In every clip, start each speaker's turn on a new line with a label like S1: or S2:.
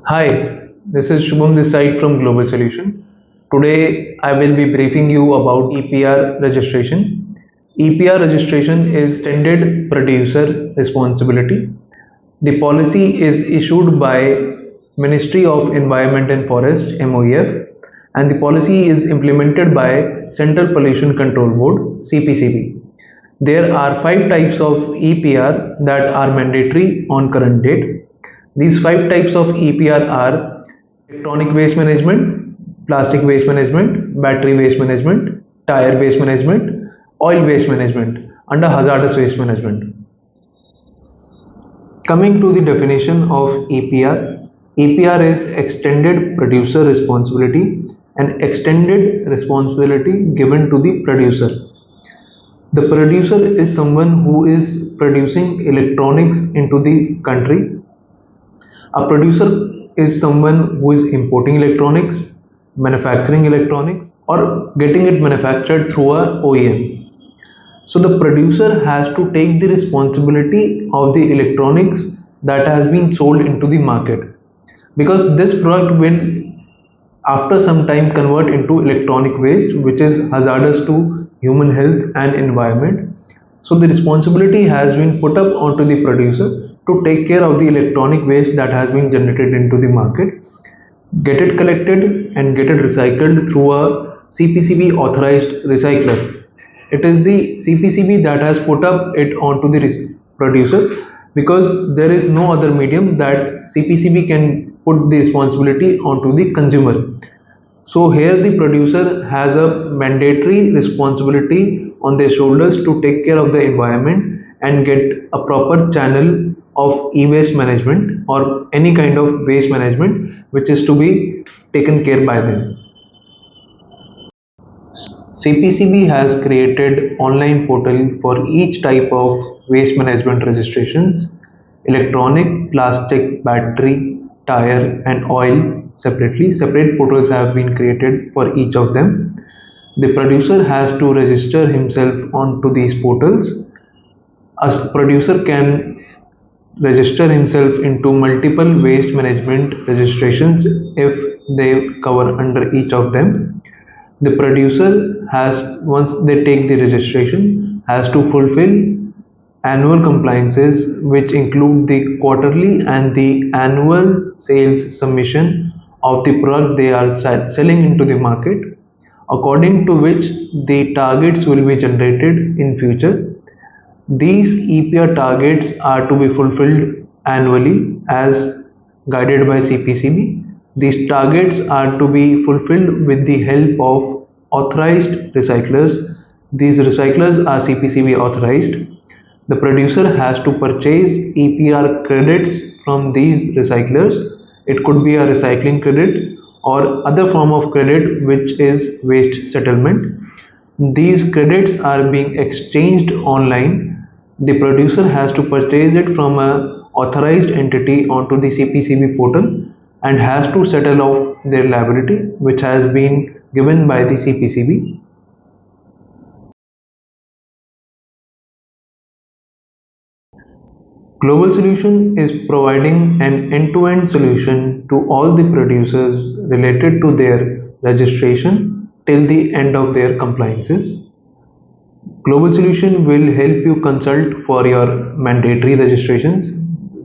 S1: Hi, this is Shubham this side from Global Solution. Today I will be briefing you about EPR registration. EPR registration is extended producer responsibility. The policy is issued by Ministry of Environment and Forest (MOEF) and the policy is implemented by Central Pollution Control Board (CPCB). There are five types of EPR that are mandatory on current date. These five types of EPR are electronic waste management, plastic waste management, battery waste management, tire waste management, oil waste management, under hazardous waste management. Coming to the definition of EPR, EPR is extended producer responsibility and extended responsibility given to the producer. The producer is someone who is producing electronics into the country. A producer is someone who is importing electronics, manufacturing electronics, or getting it manufactured through a OEM. So the producer has to take the responsibility of the electronics that has been sold into the market, because this product will after some time convert into electronic waste, which is hazardous to human health and environment. So the responsibility has been put up onto the producer to take care of the electronic waste that has been generated into the market, get it collected and get it recycled through a CPCB authorized recycler. It is the CPCB that has put up it onto the producer, because there is no other medium that CPCB can put the responsibility onto the consumer. So here the producer has a mandatory responsibility on their shoulders to take care of the environment and get a proper channel of e-waste management or any kind of waste management which is to be taken care by them. CPCB has created online portal for each type of waste management registrations: electronic, plastic, battery, tire and oil separately. Separate portals have been created for each of them. The producer has to register himself onto these portals. A producer can register himself into multiple waste management registrations if they cover under each of them. The producer has, once they take the registration, has to fulfill annual compliances which include the quarterly and the annual sales submission of the product they are selling into the market, according to which the targets will be generated in future. These EPR targets are to be fulfilled annually as guided by CPCB. These targets are to be fulfilled with the help of authorized recyclers. These recyclers are CPCB authorized. The producer has to purchase EPR credits from these recyclers. It could be a recycling credit or other form of credit which is waste settlement. These credits are being exchanged online. The producer has to purchase it from a authorized entity onto the CPCB portal and has to settle off their liability which has been given by the CPCB. Global Solution is providing an end-to-end solution to all the producers related to their registration till the end of their compliances. Global Solution will help you consult for your mandatory registrations.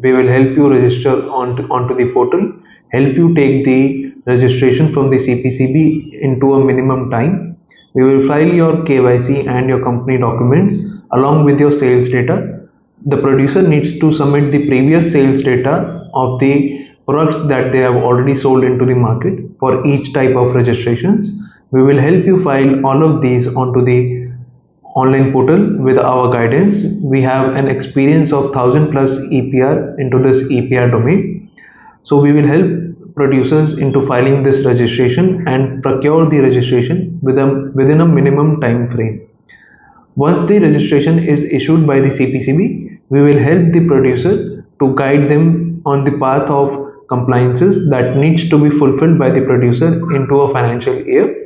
S1: We will help you register onto the portal, help you take the registration from the CPCB into a minimum time. We will file your KYC and your company documents along with your sales data. The producer needs to submit the previous sales data of the products that they have already sold into the market for each type of registrations. We will help you file all of these onto the online portal with our guidance. We have an experience of 1000 plus EPR into this EPR domain. So we will help producers into filing this registration and procure the registration within a minimum time frame. Once the registration is issued by the CPCB, we will help the producer to guide them on the path of compliances that needs to be fulfilled by the producer into a financial year.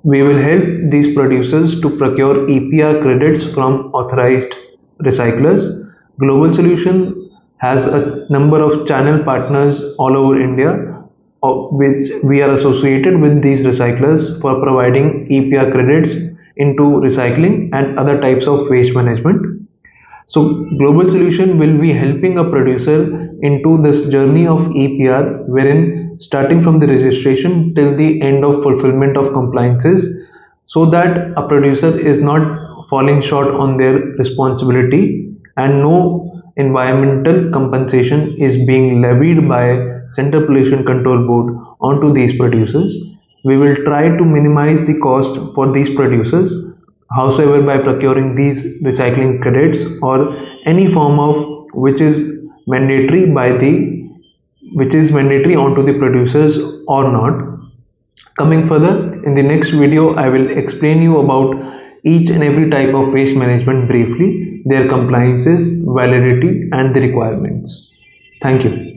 S1: We will help these producers to procure EPR credits from authorized recyclers. Global Solution has a number of channel partners all over India, which we are associated with these recyclers for providing EPR credits into recycling and other types of waste management. So global solution will be helping a producer into this journey of EPR, wherein starting from the registration till the end of fulfillment of compliances, so that a producer is not falling short on their responsibility and no environmental compensation is being levied by Central Pollution Control Board onto these producers. We will try to minimize the cost for these producers, howsoever by procuring these recycling credits or any form of which is mandatory onto the producers or not. Coming further, in the next video, I will explain you about each and every type of waste management briefly, their compliances, validity, and the requirements. Thank you.